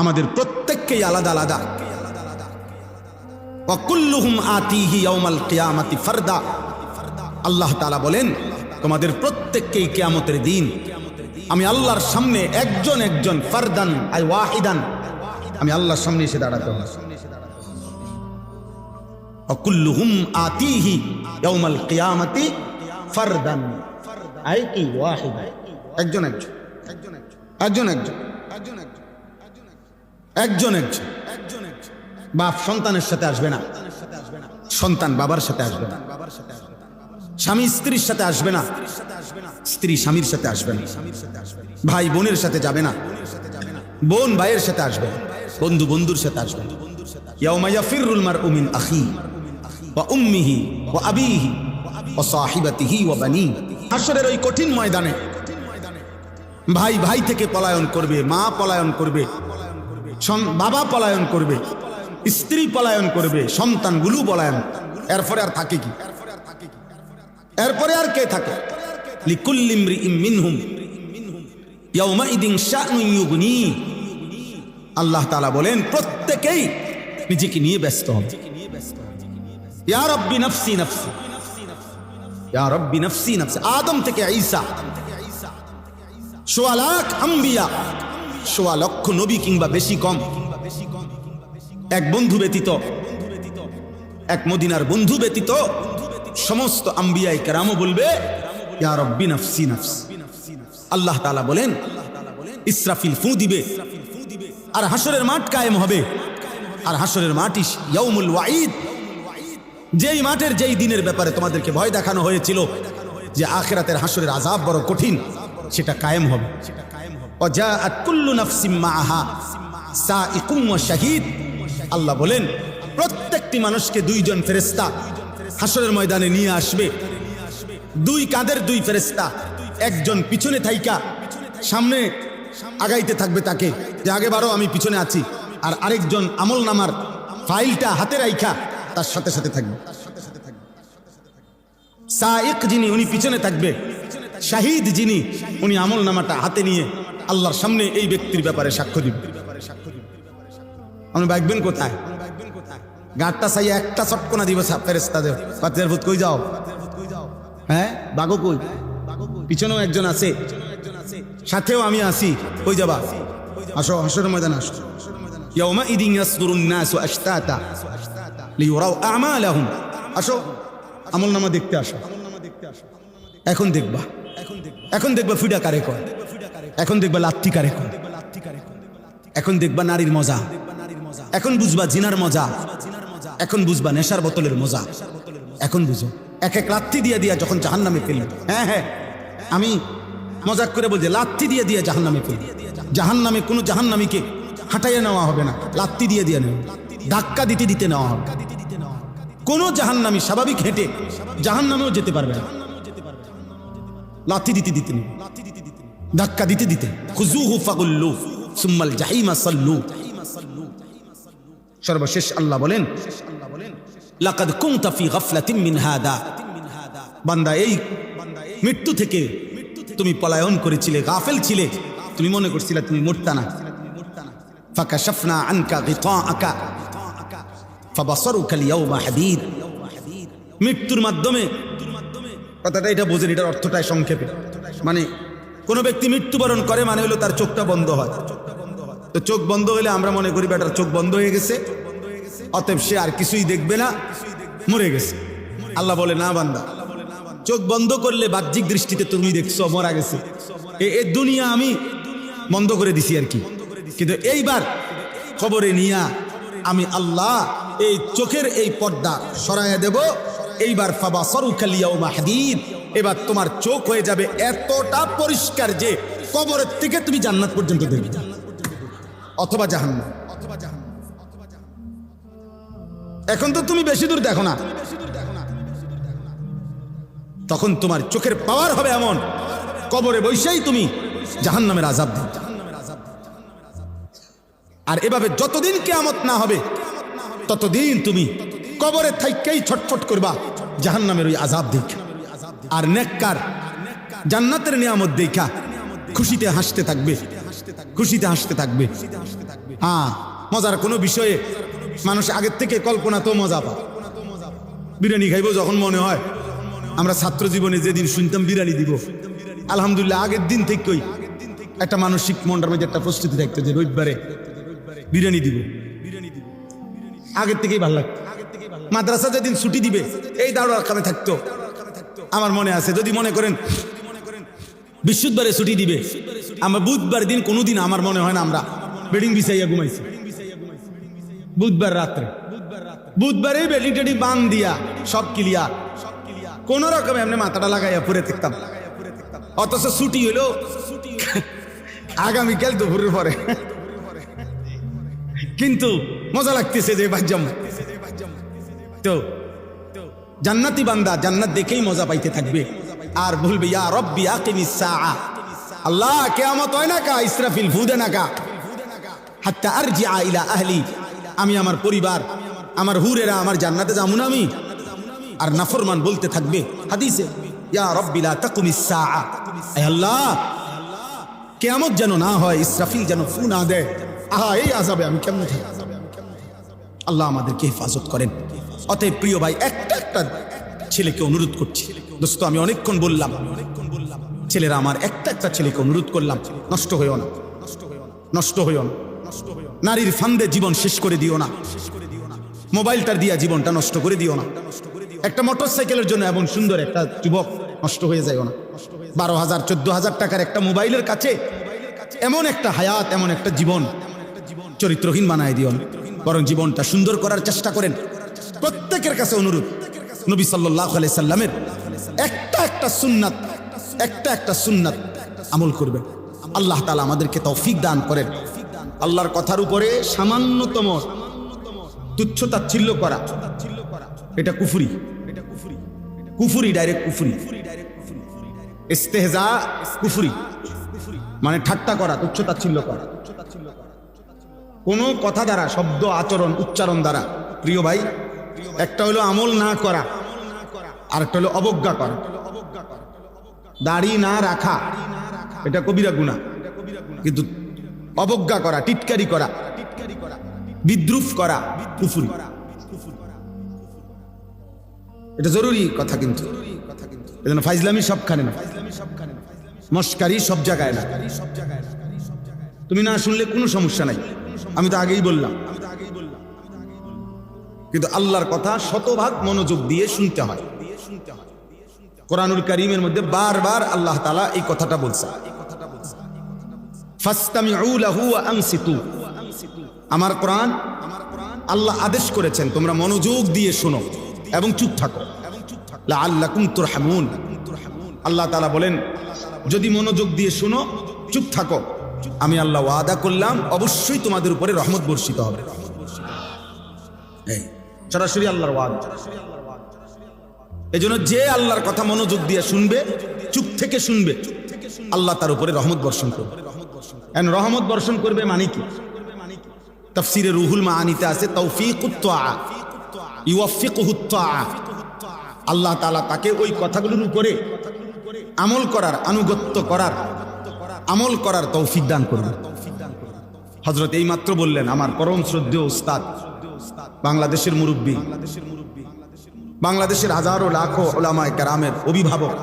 আমাদের প্রত্যেককেই আলাদা আলাদা। ওয়া কুল্লুহুম আতিহি ইয়াউমাল কিয়ামাতি ফারদা। আল্লাহ তাআলা বলেন, তোমাদের প্রত্যেককেই কিয়ামতের দিন আমি আল্লাহর সামনে একজন একজন, ফারদান আই ওয়াহিদান, আমি আল্লাহর সামনে এসে দাঁড়াতে হবে। ওয়া কুল্লুহুম আতিহি ইয়াউমাল কিয়ামাতি ফারদান আই কি ওয়াহিদান, একজন একজন, একজন একজন, একজন একজন। বাপ সন্তানের সাথে আসবে না, সন্তান বাবার সাথে আসবে না, স্বামী স্ত্রীর সাথে আসবে না, স্ত্রী স্বামীর সাথে আসবে না, ভাই বোনের সাথে যাবে না, বোন ভাইয়ের সাথে আসবে না, বন্ধু বন্ধুর সাথে আসবে না। ইয়াউমা ইয়াফিরুল মারউ মিন আখি ওয়া উম্মিহি ওয়া আবিহি ওয়া সাহিবাতিহি ওয়া বানিহি। হাশরের ওই কঠিন ময়দানে ভাই ভাই থেকে পলায়ন করবে, মা পলায়ন করবে, বাবা পলায়ন করবে, স্ত্রী পলায়ন করবে, সন্তানগুলো পলায়ন। এরপরে আর থাকে কি? এরপরে আর কে থাকে? লিকুল্লি ইমরিইম মিনহুম ইয়াউমাইদিন শা'নুন ইউগনি। আল্লাহ তাআলা বলেন, প্রত্যেকেই নিজেকে নিয়ে ব্যস্ত হবে। ইয়া রাব্বি নাফসি নাফসি, ইয়া রাব্বি নাফসি নাফসি। আদম থেকে ঈসা, সোয়া লাখ আম্বিয়া, সোয়া লক্ষ নবী কিংবা বেশি কম, এক বন্ধু ব্যতীত, এক মদিনার বন্ধু ব্যতীত সমস্ত আম্বিয়ায়ে কেরামও বলবে ইয়া রাব্বি নাফসি নাফসি। আল্লাহ তাআলা বলেন, ইসরাফিল ফু দিবে আর হাশরের মাঠ কায়েম হবে। আর হাশরের মাঠই ইয়াউমুল ওয়াঈদ, যেই মাঠের যেই দিনের ব্যাপারে তোমাদেরকে ভয় দেখানো হয়েছিল যে আখিরাতের হাশরের আযাব বড় কঠিন, সেটা কায়েম হবে। ওয়াজাআত কুল্লু নাফসিম মাআহা সাইকুম ওয়া শাহীদ। আল্লাহ বলেন, প্রত্যেকটি মানুষকে দুইজন ফেরেশতা হাশরের ময়দানে নিয়ে আসবে। দুই কাঁধের দুই ফেরেশতা, একজন পিছনে থাইকা সামনে আগাইতে থাকবে তাকে, যে আগে বারো আমি পিছনে আছি, আর আরেকজন আমল নামার ফাইলটা হাতে রাইখা তার সাথে সাথে থাকবে। সাইক যিনি, উনি পিছনে থাকবে, শাহিদ যিনি, উনি আমল নামাটা হাতে নিয়ে আল্লাহর সামনে এই ব্যক্তির ব্যাপারে সাক্ষ্য দিবেন। আপনি ভাববেন কোথায়? গাড়টা চাই একটা চটকনা দিব ফেরেশতাদের, পাতের ভূত কই যাও, হ্যাঁ বাগো কই, পিছনেও একজন আছে, সাথেও আমি আছি, কই যাবা? আসো হাশরের ময়দানে আসো। ইয়াউমা ইদিন ইয়াসদুরুন নাসু আশতাতা লিয়ুরাউ আমালাহুম। আসো আমল নামা দেখতে আসো। এখন দেখবা, এখন দেখবা ফিডা কারে কয়, এখন দেখবা লাত্তি কারে কয়, এখন দেখবা নারীর মজা, এখন বুঝবা জিনার মজা, এখন বুঝবা নেশার বোতলের মজা, এখন বুঝো। এক এক লাত্তি দিয়ে দিয়া যখন জাহান্নামে ফেলবে, হ্যাঁ হ্যাঁ আমি মজাক করে বলছি, লাত্তি দিয়ে দিয়ে জাহান্নামে ফেলবে। জাহান্নামে কোনো জাহান্নামীকে হাঁটাইয়া নেওয়া হবে না, লাত্তি দিয়ে দিয়ে নেওয়া, ধাক্কা দিতে দিতে নেওয়া হবে। কোন জাহান্নামী স্বাভাবিক হেঁটে জাহান্নামেও যেতে পারবে না, লাথি দিতে দিতে নেই, ধাক্কা দিতে দিতে। খুযুহু ফাগুল্লু সুম্মাল জাহিমা সাল্লু। সর্বশেষ আল্লাহ বলেন, লাকাদ কুনতা ফি গাফলাতিন মিন হাদা। বান্দা, এই মৃত্যু থেকে তুমি পলায়ন করেছিলে, গাফেল ছিলে, তুমি মনে করছিলে তুমি মরতা না। ফাকাশাফনা আনকা গিতাআকা ফাবাসারুকা আল-ইয়াওমা হাদীদ। মৃত্যুর মাধ্যমে, কথাটা এটা বোঝেন, এটার অর্থটাই সংক্ষেপে, মানে কোন ব্যক্তি মৃত্যুবরণ করে মানে হলো তার চোখটা বন্ধ হয়। তো চোখ বন্ধ হলে আমরা মনে করি বেটার চোখ বন্ধ হয়ে গেছে, অতএব সে আর কিছুই দেখবে না, মরে গেছে। আল্লাহ বলে, না বান্দা, চোখ বন্ধ করলে বাহ্যিক দৃষ্টিতে তুমি দেখছো মরা গেছে, এই দুনিয়া আমি বন্ধ করে দিছি আর কি, কিন্তু এইবার কবরে নিয়া আমি আল্লাহ এই চোখের এই পর্দা সরাইয়া দেব। এইবার ফাবাসারুকা আল-ইয়াওমা হাদীদ, এবার তোমার চোখ হয়ে যাবে এতটা পরিষ্কার যে কবরের থেকে তুমি জান্নাত পর্যন্ত দেখবে, অথবা জাহান্নাম। এখন তো তুমি বেশি দূর দেখো না, তখন তোমার চোখের পাওয়ার হবে এমন, কবরে বসেই তুমি জাহান্নামের আযাব দিবে। আর এভাবে যতদিন কিয়ামত না হবে ততদিন তুমি কবরে থাইকেই ছটফট করবা জাহান্নামের ওই আযাব দেখা। আর নেককার জান্নাতের নিয়ামত দেখা খুশিতে হাসতে থাকবে, খুশিতে হাসতে থাকবে। হ্যাঁ, মজার কোনো বিষয়ে মানুষ আগের থেকে কল্পনা তো মজা পায়। বিরিয়ানি খাইবো যখন মনে হয়, আমরা ছাত্র জীবনে যেদিন শুনতাম বিরিয়ানি দিব, আলহামদুলিল্লাহ আগের দিন থেকেই একটা মানসিক মনটার মধ্যে একটা প্রস্তুতি থাকতো যে রবিবারে বিরিয়ানি দিব। আগের থেকেই ভালো লাগতো। মাদ্রাসা যেদিন ছুটি দিবে এই দারুল কামে থাকতো। আমার মনে আছে, যদি মনে করেন বৃহস্পতিবারে ছুটি দিবে, আমরা বুধবার দিন কোনোদিন আমার মনে হয় না আমরা বেডিং বিছাইয়া ঘুমাইছি। বুধবার রাত্রে, বুধবারে বেডিং টেডিং বান দিয়া সব ক্লিয়ার, কোন রকমে এমনি মাথাটা লাগাইয়া পরে থাকতাম। অথচ ছুটি হইলো আগামীকাল দুপুরের পরে, কিন্তু মজা লাগতেছে যে বাজ্জাম। তো জান্নাতি বান্দা জান্নাত দেখেই মজা পাইতে থাকবে আর বলবে ইয়া রব্বি আকিমিস সাআ, আল্লাহ কিয়ামত হয় না কা, ইসরাফিল ফু দে না কা, হাত্তা আরজিআ ইলা আহলি, আমি আমার পরিবার আমার হুরেরা আমার জান্নাতে যাবো না আমি। আর নাফরমান বলতে থাকবে হাদিসে ইয়া রব্বি লা তাকুমিস সাআ, হে আল্লাহ কিয়ামত যেন না হয়, ইসরাফিল যেন ফু না দেয়। আহা, এই আযাবে আমি কেমনে থাকি? আল্লাহ আমাদেরকে হেফাজত করেন। অতএব প্রিয় ভাই, একটা ছেলেকে অনুরোধ করছি, দোস্ত আমি অনেকক্ষণ বললাম, ছেলেরা আমার একটা ছেলেকে অনুরোধ করলাম, নষ্ট হইও না, নষ্ট হইও না। নারীর ফান্দে জীবন শেষ করে দিও না, মোবাইলটার দিয়া জীবনটা নষ্ট করে দিও না। একটা মোটরসাইকেলের জন্য এমন সুন্দর একটা যুবক নষ্ট হয়ে যায়ও না। 12,000 14,000 টাকার একটা মোবাইলের কাছে এমন একটা হায়াত, এমন একটা জীবন চরিত্রহীন বানায় দিও না, বরং জীবনটা সুন্দর করার চেষ্টা করেন। প্রত্যেকের কাছে অনুরোধ, নবী সাল্লাল্লাহু আলাইহি সাল্লামের একটা সুন্নাত আমল করবেন। আল্লাহ তাআলা আমাদেরকে তৌফিক দান করেন। আল্লাহর কথার উপরে সামান্যতম তুচ্ছ তাচ্ছিল্য করা এটা কুফরি, কুফরি, ডাইরেক্ট কুফরি। ইস্তেহজা কুফরি মানে ঠাট্টা করা, তুচ্ছ তাচ্ছিল্য করা কোনো কথা দ্বারা, শব্দ আচরণ উচ্চারণ দ্বারা। প্রিয় ভাই, একটা হলো আমল না করা, আর একটা হলো অবজ্ঞা করা। দাড়ি না রাখা এটা কবিরা গুনাহ, কিন্তু অবজ্ঞা করা, টিটকারি করা, বিদ্রুপ করা কুফরি। এটা জরুরি কথা, কিন্তু এজন্য ফাইজলামি সবখানে না, মস্কারি সব জায়গায় না। তুমি না শুনলে কোনো সমস্যা নাই, আমি তো আগেই বললাম, কিন্তু আল্লাহর কথা শতভাগ মনোযোগ দিয়ে শুনতে হয়। কোরআনুল কারীমের মধ্যে বারবার আল্লাহ তাআলা এই কথাটা বলছে, ফাসতামিউ লাহু ওয়া আনসিতু। আমার কোরআন আল্লাহ আদেশ করেছেন তোমরা মনোযোগ দিয়ে শোনো এবং চুপ থাকো, লাআল্লাকুম তুরহামুন। আল্লাহ তাআলা বলেন যদি মনোযোগ দিয়ে শোনো, চুপ থাকো, আমি আল্লাহ ওয়াদা করলাম অবশ্যই তোমাদের উপরে রহমত বর্ষিত হবে। এই সরাসরি আল্লাহর ওয়াদা। এজন্য যে আল্লাহর কথা মনোযোগ দিয়ে শুনবে, চুপ থেকে শুনবে, আল্লাহ তার উপরে রহমত বর্ষণ করবে। এন্ড রহমত বর্ষণ করবে মানে কি? তাফসীরে রুহুল মাআনিতে আছে তাওফীকুত তাআ, ইউওয়াফিকুহুত তাআ। আল্লাহ তাআলা তাকে ওই কথাগুলোর উপরে আমল করার, আনুগত্য করার, আমল করার তৌফিক দান করবে। হযরত এইমাত্র বললেন আমার পরম শ্রদ্ধেয় উস্তাদ, বাংলাদেশের মুরব্বী, বাংলাদেশের হাজারো লাখো উলামায়ে কেরামের অভিভাবক,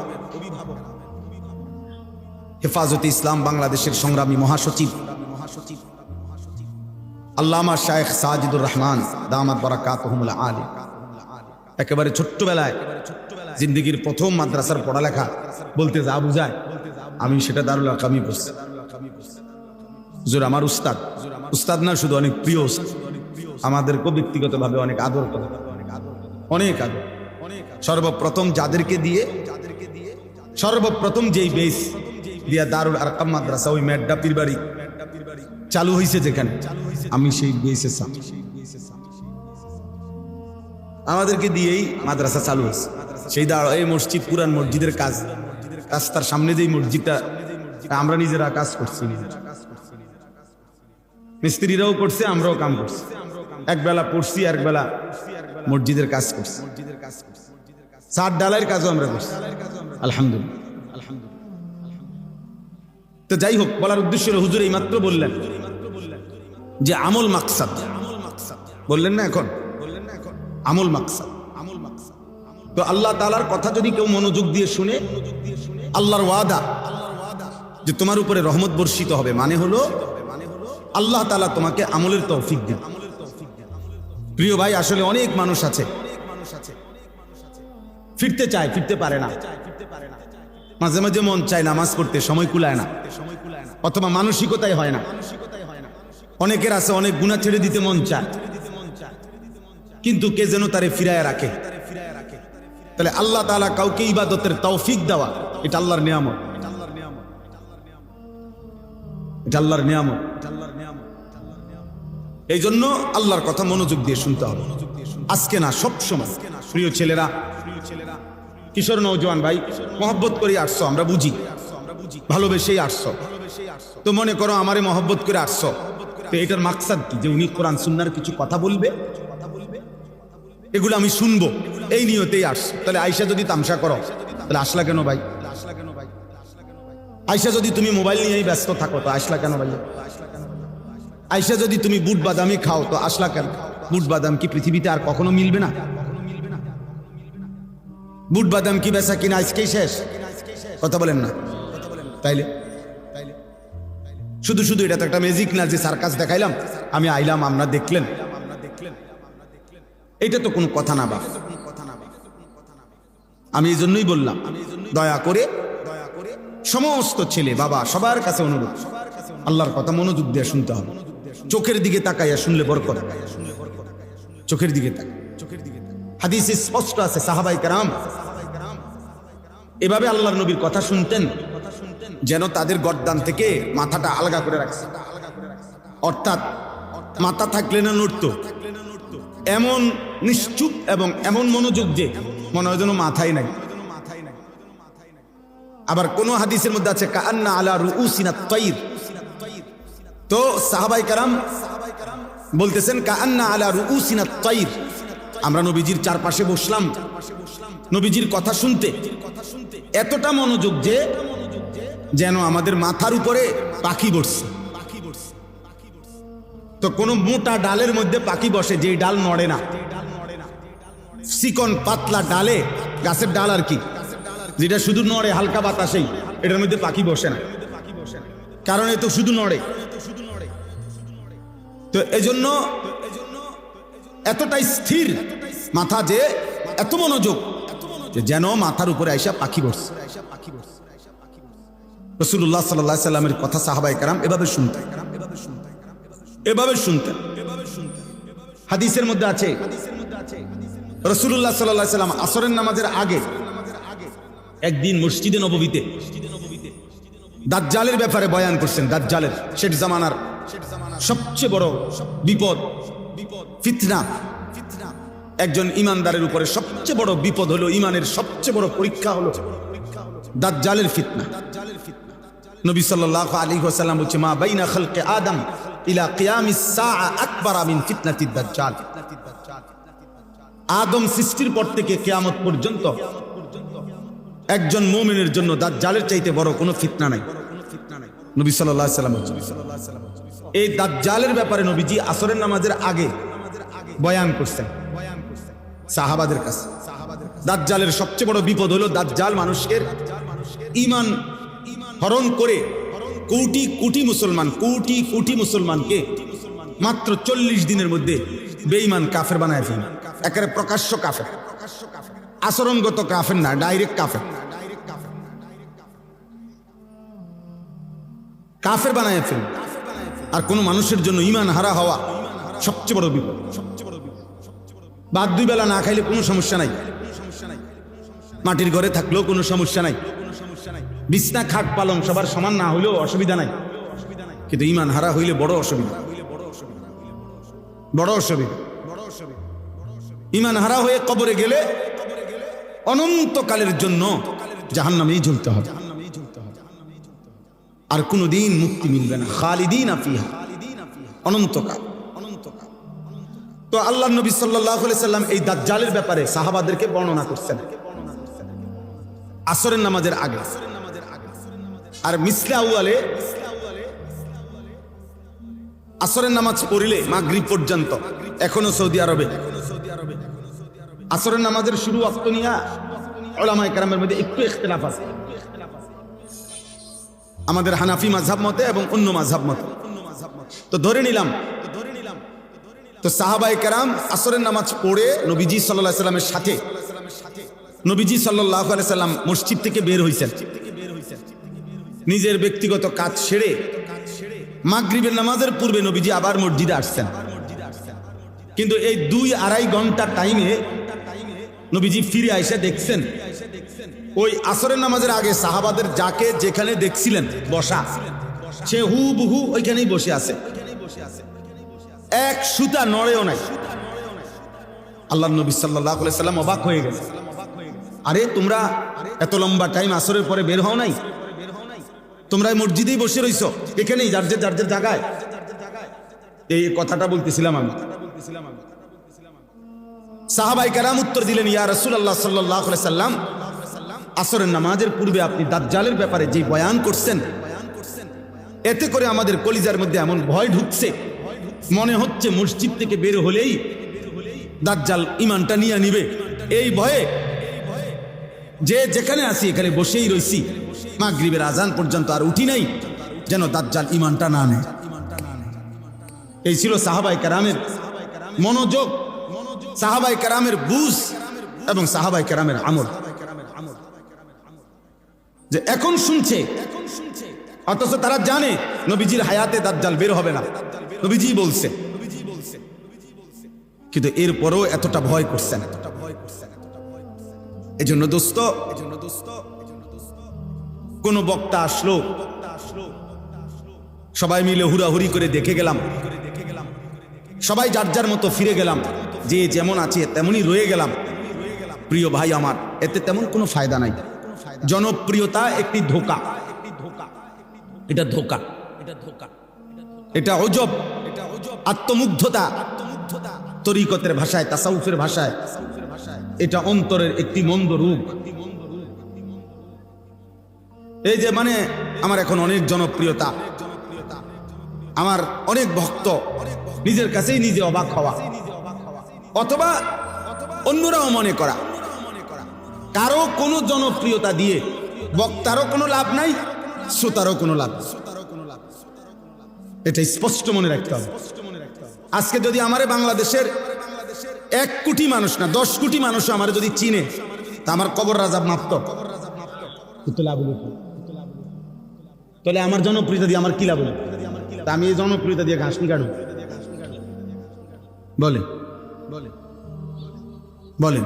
হেফাজতে ইসলাম বাংলাদেশের সংগ্রামী মহাসচিব আল্লামা শায়েখ সাজিদুর রহমান দামাত বারাকাতুহুমুল আলী, একেবারে ছোট্টবেলায় জিন্দেগির প্রথম মাদ্রাসার পড়ালেখা বলতে যা বুঝায়, আমি সেটা দারুল আরকামি পড়ছি। হুজুর আমার উস্তাদ, উস্তাদ না শুধু অনেক প্রিয় উস্তাদ, আমাদেরকে ব্যক্তিগতভাবে অনেক আদর করে, অনেক আদর। সর্বপ্রথম যাদেরকে দিয়ে, সর্বপ্রথম যেই বেস দিয়া দারুল আরকাম মাদ্রাসা ওই মেড্ডা পীরবাড়ি চালু হয়েছে, যেখানে আমি সেই বেসের ছাত্র, আমাদেরকে দিয়েই মাদ্রাসা চালু হয়েছে। সেই এই মসজিদ, পুরান মসজিদের কাজ, রাস্তার সামনে যেই মসজিদটা আমরা নিজেরা কাজ করছি, মিস্ত্রিরাও করছে, আমরাও কাম করছি, একবেলা পড়ছি, একবেলা মসজিদের কাজ করছি, ছাদ ডালাইয়ের কাজও আমরা করছি, আলহামদুলিল্লাহ। তো যাই হোক, বলার উদ্দেশ্য হলো হুজুর এই মাত্র বললেন যে আমল মাকসাদ বললেন না এখন, আমল মাকসাদ। তো আল্লাহ তাআলার কথা যদি কেউ মনোযোগ দিয়ে শুনে, আল্লাহর ওয়াদা যে তোমার উপরে রহমত বর্ষিত হবে, মানে হলো আল্লাহ তাআলা তোমাকে আমলের তৌফিক দিন। প্রিয় ভাই, আসলে অনেক মানুষ আছে ফিরতে চায়, ফিরতে পারে না। মাঝে মাঝে মন চায় নামাজ পড়তে, সময় কুলায় না, অথবা মানসিকতাই হয় না। অনেকের আছে অনেক গুনাহ ছেড়ে দিতে মন চায়, কিন্তু কে যেন তারে ফিরায় রাখে। তাহলে আল্লাহ তাআলা কাউকে ইবাদতের তৌফিক দেওয়া, এটা আল্লাহর নিয়ামত, এটা আল্লাহর নিয়ামত। এই জন্য আল্লাহর কথা মনোযোগ দিয়ে শুনতে হবে, আজকে না সব সময়। প্রিয় ছেলেরা, কিশোর নওজোয়ান ভাই, মহব্বত করে আসছো, আমরা বুঝি, ভালোবেসেই আসছো। তো মনে করো আমারে মহব্বত করে আসছো, তো এটার মাকসাদ কি? যে উনি কোরআন সুন্নাহর কিছু কথা বলবে, এগুলো আমি শুনবো, এই নিয়তেই আসছো। তাহলে আয়েশা যদি তামসা করো, তাহলে আসলা কেন ভাই? আয়েশা যদি তুমি মোবাইল নিয়েই ব্যস্ত থাকো, তো আসলা কেন ভাই? আয়েশা যদি তুমি বুট বাদামি খাও, তো আসলা কেন? বুট বাদাম কি পৃথিবীতে আর কখনো মিলবে না? বুট বাদাম কি বেচা কিনা আজকেই শেষ? কথা বলেন না। তাইলে শুধু শুধু এটা তো একটা ম্যাজিক না যে সার্কাস দেখাইলাম, আমি আইলাম, আমরা দেখলেন, এটা তো কোনো কথা না বাপ। আমি এই জন্যই বললাম, দয়া করে সমস্ত ছেলে বাবা সবার কাছে অনুরোধ, আল্লাহর কথা মনোযোগ দিয়ে শুনতে হবে। চোখের দিকে তাকাইয়া শুনলে বরকত, চোখের দিকে তাকাই। হাদিসে স্পষ্ট আছে, সাহাবায়ে কেরাম এভাবে আল্লাহর নবীর কথা শুনতেন যেন তাদের গর্দান থেকে মাথাটা আলগা করে রাখছে, অর্থাৎ মাথা থাকলে না নড়তো, এমন নিশ্চুপ এবং এমন মনোযোগ যে মনে হয় যেন মাথাই নাই। আবার কোন হাদিসের মধ্যে আছে কাআন্না আলা রুউসিনা তাইর, তো সাহাবায়ে কেরাম বলতেছেন কাআন্না আলা রুউসিনা তাইর, আমরা নবীজির চারপাশে বসলাম নবীজির কথা শুনতে, এতটা মনোযোগ যে যেন আমাদের মাথার উপরে পাখি বসছে। তো কোন মোটা ডালের মধ্যে পাখি বসে, যেই ডাল নড়ে না, চিকন পাতলা ডালে, গাছের ডাল আর কি, যেটা শুধু নড়ে হালকা বাতাসেই, এটার মধ্যে পাখি বসে না, কারণ এ তো শুধু নড়ে। তো এজন্য এতটাই স্থির মাথা, যে এত মনোযোগ যে যেন মাথার উপরে আইসা পাখি বসছে। রাসূলুল্লাহ সাল্লাল্লাহু আলাইহি সাল্লামের কথা সাহাবায়ে কেরাম এভাবে শুনতেন, এভাবে শুনতেন। হাদিসের মধ্যে আছে রাসূলুল্লাহ সাল্লাল্লাহু আলাইহি সাল্লাম আসরের নামাজের আগে একদিন মসজিদে নববীতে দাজ্জালের ব্যাপারে বয়ান করছেন। দাজ্জালের শেষ জামানার সবচেয়ে বড় বিপদ, ফিতনা। একজন ইমানদারের উপরে সবচেয়ে বড় বিপদ হলো, ইমানের সবচেয়ে বড় পরীক্ষা হলো দাজ্জালের ফিতনা। নবী সাল্লাল্লাহু আলাইহি ওয়াসাল্লাম বলছে, মা বাইনা খালকে আদম ইলা কিয়ামিস সাআ আকবার মিন ফিতনাতিদ দাজ্জাল। আদম সৃষ্টির পর থেকে কিয়ামত পর্যন্ত একজন মুমিনের জন্য দাজ্জালের চাইতে বড় কোনো ফিতনা নাই। নবী সাল্লাল্লাহু আলাইহি ওয়াসাল্লাম এই দাজ্জালের ব্যাপারে নবীজি আসরের নামাজের আগে বয়ান করছেন সাহাবাদের কাছে। দাজ্জালের সবচেয়ে বড় বিপদ হলো দাজ্জাল মানুষের ঈমান হরণ করে কোটি কোটি মুসলমান, কোটি কোটি মুসলমানকে মাত্র 40 দিনের মধ্যে বেঈমান কাফের বানায় ফেলে। একেবারে প্রকাশ্য কাফের, আচরণগত কাফের না, ডাইরেক্ট কাফের, কাফের বানায় ফেলে। আর কোন মানুষের জন্য ঈমান হারা হওয়া সবচেয়ে বড় বিপদ। ভাত 2 বেলা না খাইলে কোনো সমস্যা নাই, মাটির ঘরে থাকলেও কোনো সমস্যা নাই, বিছনা খাট পালং সবার সমান না হইলেও অসুবিধা নাই, কিন্তু ঈমান হারা হইলে বড় অসুবিধা, বড় অসুবিধা। ঈমান হারা হয়ে কবরে গেলে অনন্তকালের জন্য জাহান্নামেই ঝুলতে হবে, আর কোনোদিন মুক্তি মিলবে না। খালিদিনা ফিহা, অনন্তকাল। তো আল্লাহর নবী সাল্লাল্লাহু আলাইহি সাল্লাম এই দাজ্জালের ব্যাপারে সাহাবাদেরকে বর্ণনা করছেন আসরের নামাজের আগে। আর মিসলে আউয়ালে আসরের নামাজ পড়িলে মাগরিব পর্যন্ত এখনো সৌদি আরবে আসরের নামাজের শুরু ওয়াক্ত নিয়ে উলামায়ে কেরামের মধ্যে একটু ইখতিলাফ আছে, আমাদের হানাফি মাযহাব মতে এবং অন্য মাযহাব মতে। তো ধরে নিলাম তো সাহাবায়ে কেরাম আসরের নামাজ পড়ে নবীজি সাল্লাল্লাহু আলাইহি সাল্লামের সাথে নবীজি সাল্লাল্লাহু আলাইহি সাল্লাম মসজিদ থেকে বের হইছেন, নিজের ব্যক্তিগত কাজ সেরে মাগরিবের নামাজের পূর্বে নবীজি আবার মসজিদে আসছেন। কিন্তু এই 2-2.5 ঘন্টা টাইমে নবীজি ফিরে আইসা দেখছেন ওই আসরের নামাজের আগে সাহাবাদের যাকে যেখানে দেখছিলেন বসা, সে হুবহু ওইখানেই বসে আছে, এক সুতা নড়েও নাই। আল্লাহর নবী সাল্লাল্লাহু আলাইহি সাল্লাম অবাক হয়ে গেলেন, আরে তোমরা এত লম্বা টাইম আসরের পরে বের হও নাই, তোমরা মসজিদেই বসে রইছো, এখানেই যার যে জায়গায়। এই কথাটা বলতেছিলাম আমি। সাহাবায়ে কেরাম উত্তর দিলেন, ইয়া রাসূলুল্লাহ সাল্লাল্লাহু আলাইহি সাল্লাম, আসরের নামাজের পূর্বে আপনি দাজ্জালের ব্যাপারে যে বয়ান করছেন, এতে করে আমাদের কলিজার মধ্যে এমন ভয় ঢুকছে, মনে হচ্ছে মসজিদ থেকে বের হলেই দাজ্জাল ঈমানটা নিয়ে নিবে। এই ভয়ে যে যেখানে আছি এখানে বসেই রইছি, মাগরিবের আজান পর্যন্ত আর উঠি নাই, যেন দাজ্জাল ঈমানটা না নেয়। এই ছিল সাহাবায়ে কেরামের মনোযোগ, সাহাবায়ে কেরামের বুঝ এবং সাহাবায়ে কেরামের আমল। যে এখন শুনছে অথচ তারা জানে নবীজির হায়াতে দাজ্জাল বের হবে না, নবীজি বলছে, কিন্তু এরপরও এতটা ভয় করছেন। এজন্য দোস্ত, কোন বক্তা আসলো, সবাই মিলে হুড়াহুড়ি করে দেখে গেলাম, সবাই যার যার মতো ফিরে গেলাম, যে যেমন আছে তেমনই রয়ে গেলাম। প্রিয় ভাই আমার, এতে তেমন কোনো ফায়দা নাই। জনপ্রিয়তা একটি ধোঁকা, এটা ধোঁকা, এটা অজব, আত্মমুগ্ধতা, তরিকতের ভাষায়, তাসাউফের ভাষায় এটা অন্তরের একটি মন্দ রূপ। এই যে মানে আমার এখন অনেক জনপ্রিয়তা, আমার অনেক ভক্ত, নিজের কাছেই নিজে অবাক হওয়া, অথবা অন্যরাও মনে করা কারো কোনো জনপ্রিয়তা দিয়ে বক্তারও কোনো লাভ নাই, শ্রোতারও কোনো লাভ। এটা স্পষ্ট মনে রাখতে হবে। আজকে যদি আমারে বাংলাদেশের 1 কোটি মানুষ না 10 কোটি মানুষ আমার যদি চিনে, তা আমার কবর রাজাব মাপ্ত, তাহলে আমার জনপ্রিয়তা দিয়ে আমার কি লাভ হলো? তা আমি এই জনপ্রিয়তা দিয়ে ঘাস নি কাটব? বলেন বলেন বলেন।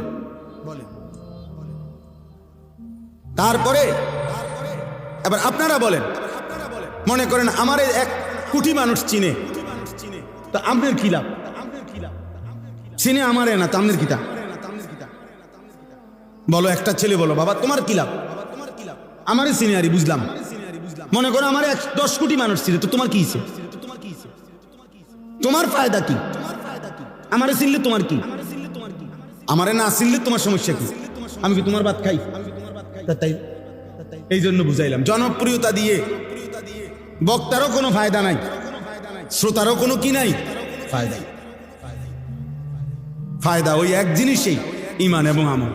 তারপরে এবার আপনারা বলেন, মনে করেন আমার 1 কোটি মানুষ চিনে, তো আপনার কি লাভ? চিনে আমারে না, তো আপনার কি লাভ? বলো, একটা ছেলে বলো, বাবা তোমার কি লাভ? আমারে চিনে আরি বুঝলাম। মনে করো আমার 10 কোটি মানুষ চিনে, তো তোমার কি হইছে? তোমার ফায়দা কি? আমারে চিনলে তোমার কি? আমারে না চিনলে তোমার সমস্যা কি? আমি কি তোমার ভাত খাই? তাই এই জন্য বুঝাইলাম, জনপ্রিয়তা দিয়ে বক্তারও কোনো ফায়দা নাই, শ্রোতারও কোনো কি নাই ফায়দা। ফায়দা ওই এক জিনিসই, ঈমান এবং আমল।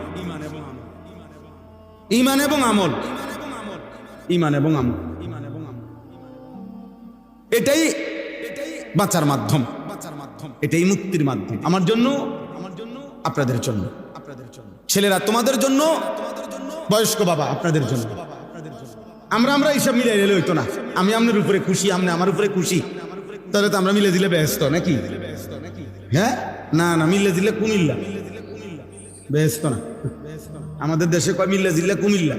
ঈমান এবং আমল, ঈমান এবং আমল, এটাই বাঁচার মাধ্যম, এটাই মুক্তির মাধ্যম। আমার জন্য, আপনাদের জন্য, ছেলেরা তোমাদের জন্য, বয়স্ক বাবা আপনাদের জন্য। আমরা এইসব মিলে এলে হইতো না, আমি আপনার উপরে খুশি, আপনি আমার উপরে খুশি, তাহলে তো আমরা মিলে দিলে ব্যস্ত নাকি? হ্যাঁ, না না, মিলে দিলে কুমিল্লা, ব্যস্ত না। আমাদের দেশে কয় মিলে দিলে কুমিল্লা।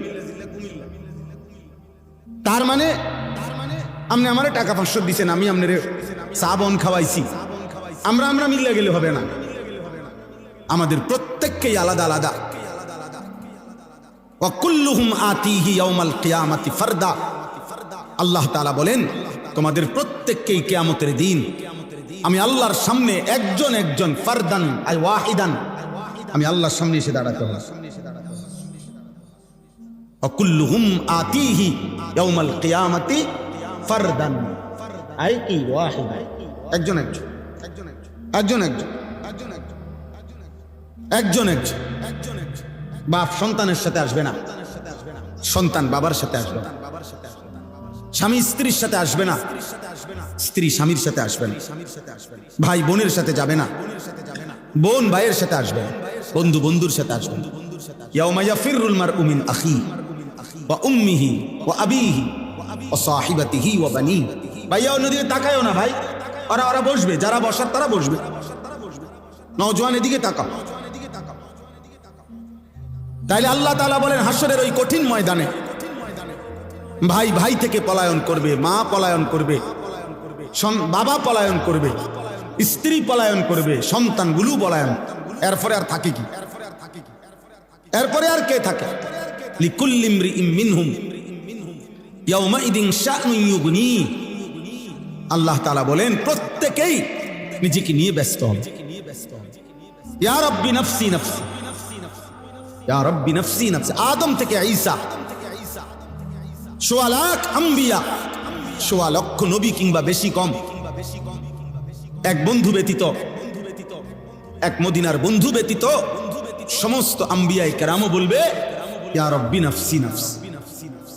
তার মানে আপনি আমারে টাকা 500 দিচ্ছেন, আমি আপনার চা বন খাওয়াইছি, আমরা মিলে গেলে হবে না। আমাদের প্রত্যেককেই আলাদা আলাদা। ওয়াকুল্লুহুম আতিহি ইয়াউমাল কিয়ামাতি ফারদা। আল্লাহ তাআলা বলেন, তোমাদের প্রত্যেককেই কিয়ামতের দিন আমি আল্লাহর সামনে একজন একজন, ফারদান আই ওয়াহিদান, আমি আল্লাহর সামনে এসে দাঁড়াতে হবে। ওয়াকুল্লুহুম আতিহি ইয়াউমাল কিয়ামাতি ফারদান আই কি ওয়াহিদান, একজন একজন একজন একজন একজন একজন বাপ সন্তানের সাথে আসবে না, সন্তান বাবার সাথে আসবে না, স্বামী স্ত্রীর সাথে আসবে না, স্ত্রী স্বামীর সাথে আসবে না, ভাই বোনের সাথে যাবে না, বোন ভাইয়ের সাথে আসবে না, বন্ধু বন্ধুর সাথে আসবে না। ইয়াউমা ইয়াফিরুল মারউ মিন আখিহি ওয়া উম্মিহি ওয়া আবিহি ওয়া সাহিবাতিহি ওয়া বানিহি। ভাইয়া অন্যদিকে তাকায়ও না ভাই, ওরা বসবে, যারা বসার তারা বসবে। নওজোয়ান এদিকে তাকাও। তাইলে আল্লাহ তাআলা বলেন হাসরের ওই কঠিন ময়দানে ভাই ভাই থেকে পলায়ন করবে, মা পলায়ন করবে, বাবা পলায়ন করবে, স্ত্রী পলায়ন করবে, সন্তানগুলো পলায়ন। এরপরে আর থাকে কি? এরপরে আর কে থাকে? লিকুল্লি ইমরিইম মিনহুম ইয়াউমাইদিন শা'নুন ইউগনি। আল্লাহ তাআলা বলেন প্রত্যেকেই নিজেকে নিয়ে ব্যস্ত হবে। ইয়া রাব্বি নাফসি নাফসি, ইয়া রাব্বি নাফসি নাফসি। আদম থেকে ঈসা, সোয়া লাখ আম্বিয়া, সোয়া লক্ষ নবী কিংবা বেশি কম, এক বন্ধু ব্যতীত, এক মদিনার বন্ধু ব্যতীত সমস্ত আম্বিয়ায়ে কেরামও বলবে ইয়া রাব্বি নাফসি নাফসি।